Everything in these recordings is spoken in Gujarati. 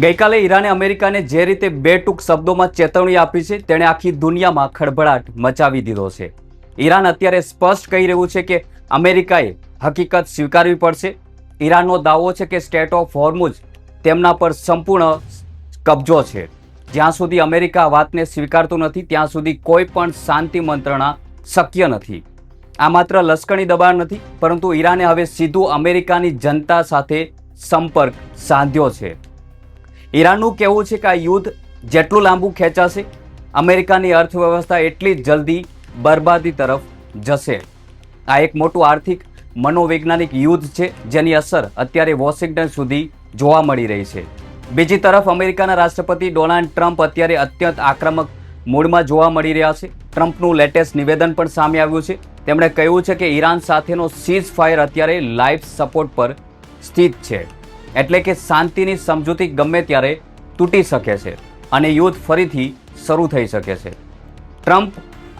ગઈકાલે ઈરાને અમેરિકાને જે રીતે બે ટૂંક શબ્દોમાં ચેતવણી આપી છે તેણે આખી દુનિયામાં ખળભળાટ મચાવી દીધો છે. ઈરાન અત્યારે સ્પષ્ટ કહી રહ્યું છે કે અમેરિકાએ હકીકત સ્વીકારવી પડશે. ઈરાનનો દાવો છે કે સ્ટેટ ઓફ હોર્મુઝ તેમના પર સંપૂર્ણ કબજો છે. જ્યાં સુધી અમેરિકા આ વાતને સ્વીકારતું નથી ત્યાં સુધી કોઈ પણ શાંતિ મંત્રણા શક્ય નથી. આ માત્ર લશ્કરી દબાણ નથી, પરંતુ ઈરાને હવે સીધું અમેરિકાની જનતા સાથે સંપર્ક સાધ્યો છે. ઈરાનનું કહેવું છે કે આ યુદ્ધ જેટલું લાંબુ ખેંચાશે, અમેરિકાની અર્થવ્યવસ્થા એટલી જલ્દી બરબાદી તરફ જશે. આ એક મોટું આર્થિક મનોવૈજ્ઞાનિક યુદ્ધ છે જેની અસર અત્યારે વોશિંગ્ટન સુધી જોવા મળી રહી છે. બીજી તરફ અમેરિકાના રાષ્ટ્રપતિ ડોનાલ્ડ ટ્રમ્પ અત્યારે અત્યંત આક્રમક મૂડમાં જોવા મળી રહ્યા છે. ટ્રમ્પનું લેટેસ્ટ નિવેદન પણ સામે આવ્યું છે. તેમણે કહ્યું છે કે ઈરાન સાથેનો સીઝ ફાયર અત્યારે લાઈફ સપોર્ટ પર સ્થિત છે, એટલે કે શાંતિની સમજૂતી ગમે ત્યારે તૂટી શકે છે અને યુદ્ધ ફરીથી શરૂ થઈ શકે છે. ટ્રમ્પ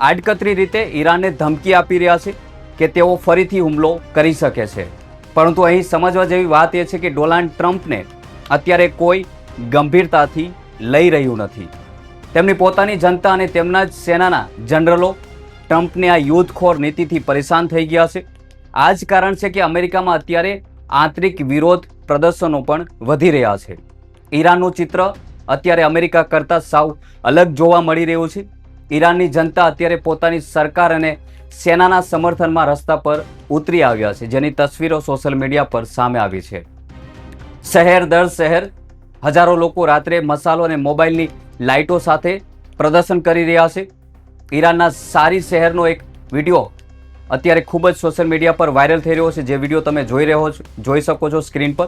આડકતરી રીતે ઈરાનને ધમકી આપી રહ્યા છે કે તેઓ ફરીથી હુમલો કરી શકે છે. પરંતુ અહીં સમજવા જેવી વાત એ છે કે ડોનાલ્ડ ટ્રમ્પને અત્યારે કોઈ ગંભીરતાથી લઈ રહ્યું નથી. તેમની પોતાની જનતા અને તેમના જ સેનાના જનરલો ટ્રમ્પને આ યુદ્ધખોર નીતિથી પરેશાન થઈ ગયા છે. આ જ કારણ છે કે અમેરિકામાં અત્યારે આંતરિક વિરોધ પ્રદર્શનો પણ વધી રહ્યા છે. ઈરાનનું ચિત્ર અત્યારે અમેરિકા કરતાં સાવ અલગ જોવા મળી રહ્યું છે. ઈરાનની જનતા અત્યારે પોતાની સરકાર અને સેનાના સમર્થનમાં રસ્તા પર ઉતરી આવ્યા છે, જેની તસવીરો સોશિયલ મીડિયા પર સામે આવી છે. શહેર દર શહેર હજારો લોકો રાત્રે મસાલો અને મોબાઈલની લાઇટો સાથે પ્રદર્શન કરી રહ્યા છે. ઈરાનના સારી શહેરનો એક વિડીયો અત્યારે ખૂબ જ સોશિયલ મીડિયા પર વાયરલ થઈ રહ્યો છે, જે વિડીયો તમે જોઈ શકો છો સ્ક્રીન પર.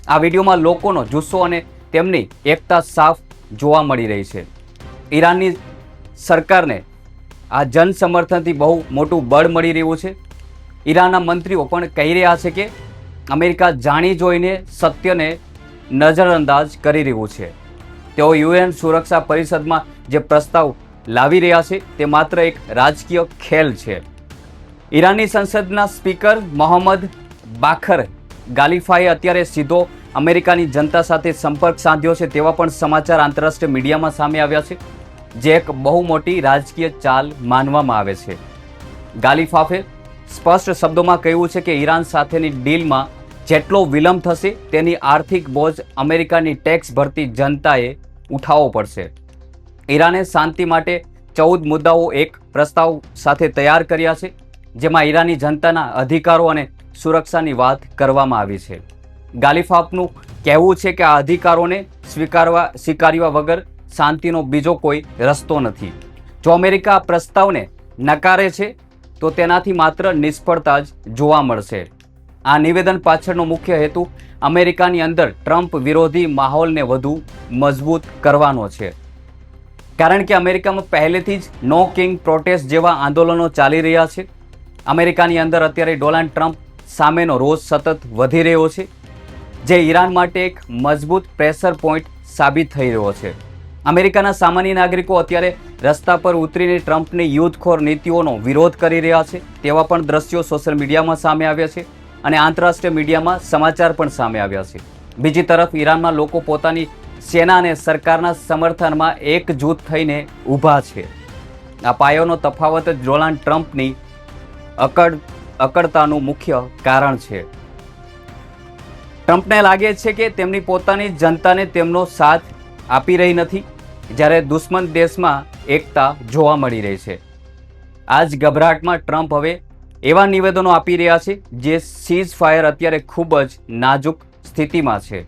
આ વિડીયોમાં લોકોનો જુસ્સો અને તેમની એકતા સાફ જોવા મળી રહી છે. ઈરાનની સરકારને આ જન સમર્થનથી બહુ મોટું બળ મળી રહ્યું છે. ઈરાનના મંત્રીઓ પણ કહી રહ્યા છે કે અમેરિકા જાણી જોઈને સત્યને નજરઅંદાજ કરી રહ્યું છે. તેઓ યુએન સુરક્ષા પરિષદમાં જે પ્રસ્તાવ લાવી રહ્યા છે તે માત્ર એક રાજકીય ખેલ છે. ઈરાનની સંસદના સ્પીકર મોહમ્મદ બાખર ગાલિફાએ અત્યારે સીધો અમેરિકાની જનતા સાથે સંપર્ક સાધ્યો છે તેવા પણ સમાચાર આંતરરાષ્ટ્રીય મીડિયામાં સામે આવ્યા છે, જે એક બહુ મોટી રાજકીય ચાલ માનવામાં આવે છે. ગાલિફાફે સ્પષ્ટ શબ્દોમાં કહ્યું છે કે ઈરાન સાથેની ડીલમાં જેટલો વિલંબ થશે તેની આર્થિક બોજ અમેરિકાની ટેક્સ ભરતી જનતાએ ઉઠાવવો પડશે. ઈરાને શાંતિ માટે 14 મુદ્દાઓ એક પ્રસ્તાવ સાથે તૈયાર કર્યા છે, જેમાં ઈરાની જનતાના અધિકારો અને સુરક્ષાની વાત કરવામાં આવી છે. ગાલિફાફનું કહેવું છે કે આ અધિકારોને સ્વીકાર્યા વગર શાંતિનો બીજો કોઈ રસ્તો નથી. જો અમેરિકા આ પ્રસ્તાવને નકારે છે તો તેનાથી માત્ર નિષ્ફળતા જ જોવા મળશે. આ નિવેદન પાછળનો મુખ્ય હેતુ અમેરિકાની અંદર ટ્રમ્પ વિરોધી માહોલને વધુ મજબૂત કરવાનો છે. કારણ કે અમેરિકામાં પહેલેથી જ નો કિંગ પ્રોટેસ્ટ જેવા આંદોલનો ચાલી રહ્યા છે. અમેરિકાની અંદર અત્યારે ડોનાલ્ડ ટ્રમ્પ સામેનો રોષ સતત વધી રહ્યો છે, જે ઈરાન માટે એક મજબૂત પ્રેશર પોઈન્ટ સાબિત થઈ રહ્યો છે. અમેરિકાના સામાન્ય નાગરિકો અત્યારે રસ્તા પર ઉતરીને ટ્રમ્પની યુદ્ધખોર નીતિઓનો વિરોધ કરી રહ્યા છે તેવા પણ દ્રશ્યો સોશિયલ મીડિયામાં સામે આવ્યા છે અને આંતરરાષ્ટ્રીય મીડિયામાં સમાચાર પણ સામે આવ્યા છે. બીજી તરફ ઈરાનમાં લોકો પોતાની સેના અને સરકારના સમર્થનમાં એકજૂથ થઈને ઊભા છે. આ પાયાનો તફાવત જ ડોનાલ્ડ ટ્રમ્પની અકળતાનું મુખ્ય કારણ છે. ટ્રમ્પને લાગે છે કે તેમની પોતાની જનતાને તેમનો સાથ આપી રહી નથી, જ્યારે દુશ્મન દેશમાં એકતા જોવા મળી રહી છે. આ જ ગભરાટમાં ટ્રમ્પ હવે એવા નિવેદનો આપી રહ્યા છે જે સીઝ ફાયર અત્યારે ખૂબ જ નાજુક સ્થિતિમાં છે.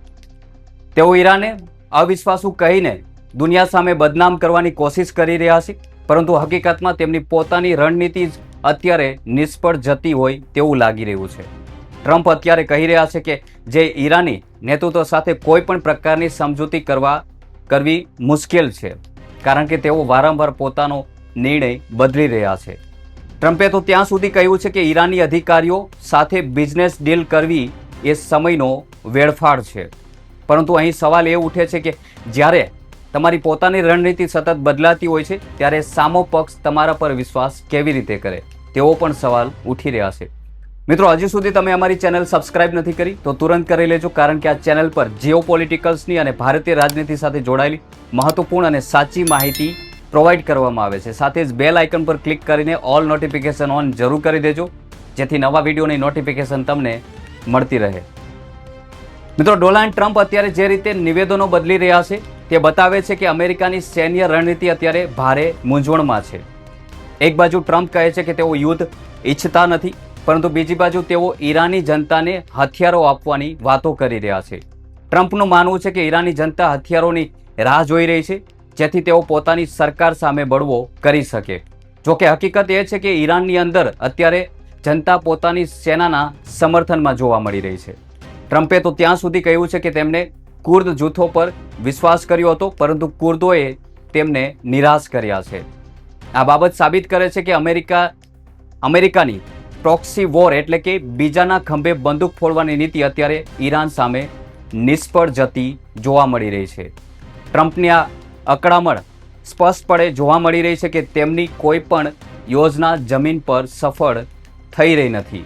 તેઓ ઈરાને અવિશ્વાસુ કહીને દુનિયા સામે બદનામ કરવાની કોશિશ કરી રહ્યા છે, પરંતુ હકીકતમાં તેમની પોતાની રણનીતિ જ અત્યારે નિષ્ફળ જતી હોય તેવું લાગી રહ્યું છે. ટ્રમ્પ અત્યારે કહી રહ્યા છે કે જે ઈરાની નેતૃત્વ સાથે કોઈ પણ પ્રકારની સમજૂતી કરવી મુશ્કેલ છે, કારણ કે તેઓ વારંવાર પોતાનો નિર્ણય બદલી રહ્યા છે. ટ્રમ્પે તો ત્યાં સુધી કહ્યું છે કે ઈરાની અધિકારીઓ સાથે બિઝનેસ ડીલ કરવી એ સમયનો વેડફાડ છે. પરંતુ અહીં સવાલ એ ઉઠે છે કે જ્યારે તમારી પોતાની રણનીતિ સતત બદલાતી હોય છે ત્યારે સામો પક્ષ તમારા પર વિશ્વાસ કેવી રીતે કરે તેવો પણ સવાલ ઉઠી રહ્યા છે. મિત્રો, હજી સુધી તમે અમારી ચેનલ સબસ્ક્રાઇબ નથી કરી તો તુરંત કરી લેજો, કારણ કે આ ચેનલ પર જીઓપોલિટિકલ્સની અને ભારતીય રાજનીતિ સાથે જોડાયેલી મહત્વપૂર્ણ અને સાચી માહિતી પ્રોવાઈડ કરવામાં આવે છે. સાથે જ બેલ આઇકન પર ક્લિક કરીને ઓલ નોટિફિકેશન ઓન જરૂર કરી દેજો, જેથી નવા વિડીયોની નોટિફિકેશન તમને મળતી રહે. મિત્રો, ડોનાલ્ડ ટ્રમ્પ અત્યારે જે રીતે નિવેદનો બદલી રહ્યા છે તે બતાવે છે કે અમેરિકાની સૈન્ય રણનીતિ અત્યારે ભારે મૂંઝવણમાં છે. એક બાજુ ટ્રમ્પ કહે છે કે તેઓ યુદ્ધ ઈચ્છતા નથી, પરંતુ બીજી બાજુ તેઓ ઈરાની જનતાને હથિયારો આપવાની વાતો કરી રહ્યા છે. ટ્રમ્પનું માનવું છે કે ઈરાની જનતા હથિયારોની રાહ જોઈ રહી છે, જેથી તેઓ પોતાની સરકાર સામે બળવો કરી શકે. જોકે હકીકત એ છે કે ઈરાનની અંદર અત્યારે જનતા પોતાની સેનાના સમર્થનમાં જોવા મળી રહી છે. ટ્રમ્પે તો ત્યાં સુધી કહ્યું છે કે તેમણે કુર્દ જૂથો પર વિશ્વાસ કર્યો હતો, પરંતુ કુર્દોએ તેમને નિરાશ કર્યા છે. આ બાબત સાબિત કરે છે કે અમેરિકાની પ્રોક્સી વોર એટલે કે બીજાના ખંભે બંદૂક ફોડવાની નીતિ અત્યારે ઈરાન સામે નિષ્ફળ જતી જોવા મળી રહી છે. ટ્રમ્પની આ અકળામણ સ્પષ્ટપણે જોવા મળી રહી છે કે તેમની કોઈ પણ યોજના જમીન પર સફળ થઈ રહી નથી.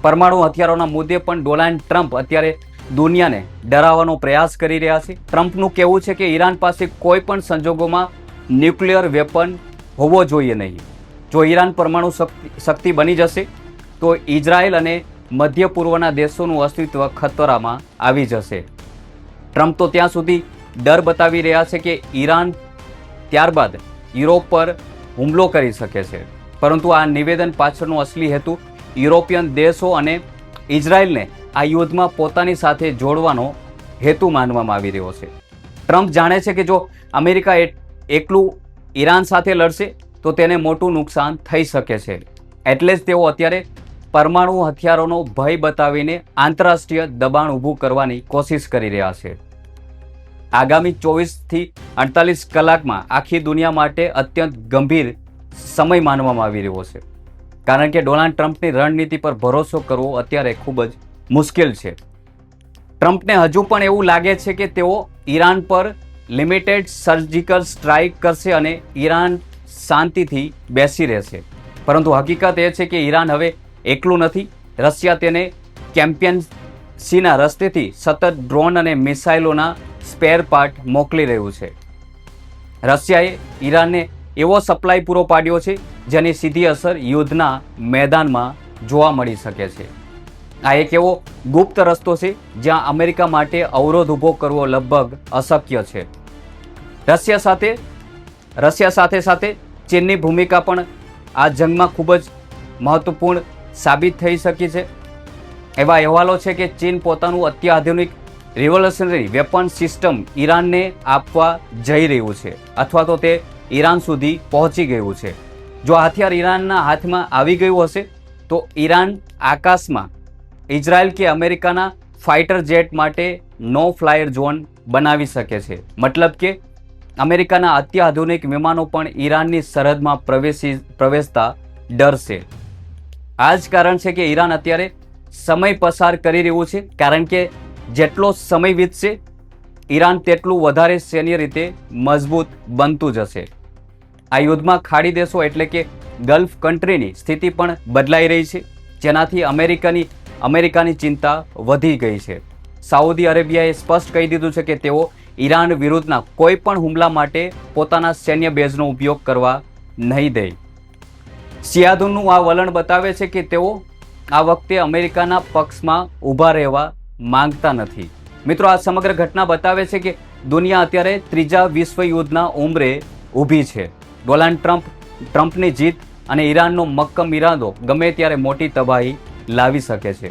પરમાણુ હથિયારોના મુદ્દે પણ ડોનાલ્ડ ટ્રમ્પ અત્યારે દુનિયાને ડરાવવાનો પ્રયાસ કરી રહ્યા છે. ટ્રમ્પનું કહેવું છે કે ઈરાન પાસે કોઈ પણ સંજોગોમાં ન્યુક્લિયર વેપન હોવો જોઈએ નહીં. જો ઈરાન પરમાણુ શક્તિ બની જશે તો ઇઝરાયલ અને મધ્ય પૂર્વના દેશોનું અસ્તિત્વ ખતરામાં આવી જશે. ટ્રમ્પ તો ત્યાં સુધી ડર બતાવી રહ્યા છે કે ઈરાન ત્યારબાદ યુરોપ પર હુમલો કરી શકે છે, પરંતુ આ નિવેદન પાછળનો અસલી હેતુ યુરોપિયન દેશો અને ઇઝરાયલને આ યુદ્ધમાં પોતાની સાથે જોડવાનો હેતુ માનવામાં આવી રહ્યો છે. ટ્રમ્પ જાણે છે કે જો અમેરિકા એકલું ઈરાન સાથે લડશે તો તેને મોટું નુકસાન થઈ શકે છે. એટલે જ તેઓ અત્યારે પરમાણુ હથિયારોનો ભય બતાવીને આંતરરાષ્ટ્રીય દબાણ ઊભું કરવાની કોશિશ કરી રહ્યા છે. આગામી 24 થી 48 કલાકમાં આખી દુનિયા માટે અત્યંત ગંભીર સમય માનવામાં આવી રહ્યો છે, કારણ કે ડોનાલ્ડ ટ્રમ્પની રણનીતિ પર ભરોસો કરવો અત્યારે ખૂબ જ મુશ્કેલ છે. ટ્રમ્પને હજુ પણ એવું લાગે છે કે તેઓ ઈરાન પર લિમિટેડ સર્જિકલ સ્ટ્રાઇક કરશે અને ઈરાન શાંતિથી બેસી રહેશે, પરંતુ હકીકત એ છે કે ઈરાન હવે એકલું નથી. રશિયા તેને કેમ્પિયન સીના રસ્તેથી સતત ડ્રોન અને મિસાઇલોના સ્પેર પાર્ટ મોકલી રહ્યું છે. રશિયાએ ઈરાનને એવો સપ્લાય પૂરો પાડ્યો છે જેની સીધી અસર યુદ્ધના મેદાનમાં જોવા મળી શકે છે. આ એક એવો ગુપ્ત રસ્તો છે જ્યાં અમેરિકા માટે અવરોધ ઊભો કરવો લગભગ અશક્ય છે. રશિયા સાથે ચીનની ભૂમિકા પણ આ જંગમાં ખૂબ જ મહત્વપૂર્ણ સાબિત થઈ શકી છે. એવા અહેવાલો છે કે ચીન પોતાનું અત્યાધુનિક રિવોલ્યુશનરી વેપન સિસ્ટમ ઈરાનને આપવા જઈ રહ્યું છે, અથવા તો તે ઈરાન સુધી પહોંચી ગયું છે. જો આ હથિયાર ઈરાનના હાથમાં આવી ગયું હશે તો ઈરાન આકાશમાં ઇઝરાયલ કે અમેરિકાના ફાઇટર જેટ માટે નો ફ્લાયર ઝોન બનાવી શકે છે. મતલબ કે અમેરિકાના અત્યાધુનિક વિમાનો પણ ઈરાનની સરહદમાં પ્રવેશતા ડરશે. આ જ કારણ છે કે ઈરાન અત્યારે સમય પસાર કરી રહ્યું છે, કારણ કે જેટલો સમય વીતશે ઈરાન તેટલું વધારે સૈન્ય રીતે મજબૂત બનતું જશે. આ યુદ્ધમાં ખાડી દેશો એટલે કે ગલ્ફ કન્ટ્રીની સ્થિતિ પણ બદલાઈ રહી છે, જેનાથી અમેરિકાની ચિંતા વધી ગઈ છે. સાઉદી અરેબિયાએ સ્પષ્ટ કહી દીધું છે કે તેઓ ઈરાન વિરુદ્ધના કોઈ પણ હુમલા માટે પોતાના સૈન્ય બેઝનો ઉપયોગ કરવા નહીં દે. સિયાદુનનું આ વલણ બતાવે છે કે તેઓ આ વખતે અમેરિકાના પક્ષમાં ઊભા રહેવા માંગતા નથી. મિત્રો, આ સમગ્ર ઘટના બતાવે છે કે દુનિયા અત્યારે ત્રીજા વિશ્વયુદ્ધના ઉંબરે ઊભી છે. ડોનાલ્ડ ટ્રમ્પની જીત અને ઈરાનનો મક્કમ ઈરાદો ગમે ત્યારે મોટી તબાહી લાવી શકે છે.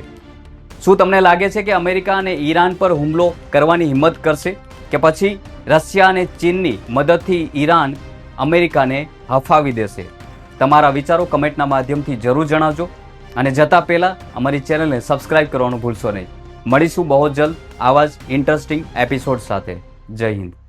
શું તમને લાગે છે કે અમેરિકા અને ઈરાન પર હુમલો કરવાની હિંમત કરશે, કે પછી રશિયા અને ચીનની મદદથી ઈરાન અમેરિકાને હફાવી દેશે? તમારા વિચારો કમેન્ટના માધ્યમથી જરૂર જણાવજો, અને જતા પહેલાં અમારી ચેનલને સબસ્ક્રાઇબ કરવાનું ભૂલશો નહીં. મળીશું બહુ જલ્દ આવા જ ઇન્ટરેસ્ટિંગ એપિસોડ સાથે. જય હિન્દ.